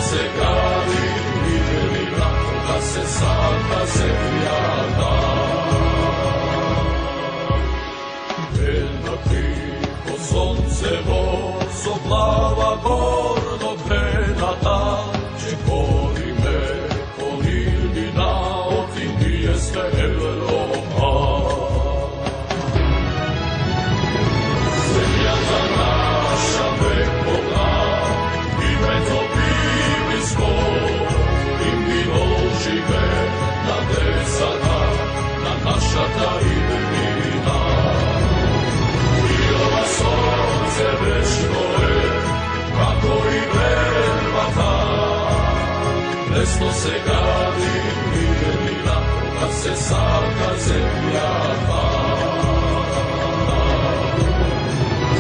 se gradi mirni rat, koga se saka zemlja da. Jedna tiho sonce voz oblava gordo prenata, če gori me ponilina, od Indije sve Evropa. Zemljata naša vekovna, ime to biblijsko, Indino žive na desata, na naša ta Indina. I ova sonce večno je, kako i vervata, lesno se gradi mirni rat, koga se saka zemlja ta.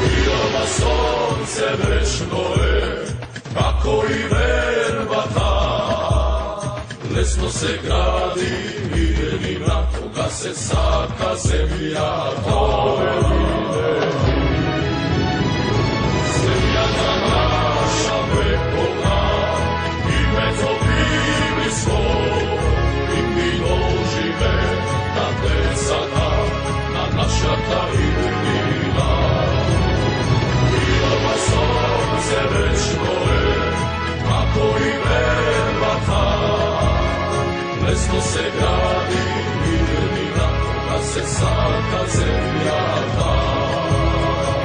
I ova sonce večno je, kako i vervata, lesno se gradi mirni rat, koga se saka zemlja ta. Zemljata naša vekovna, ime to biblijsko, Indino žive na desata, na naša ta Indina. I ova sonce večno je, kako i vervata, lesno se gradi mirni rat, koga se saka zemlja.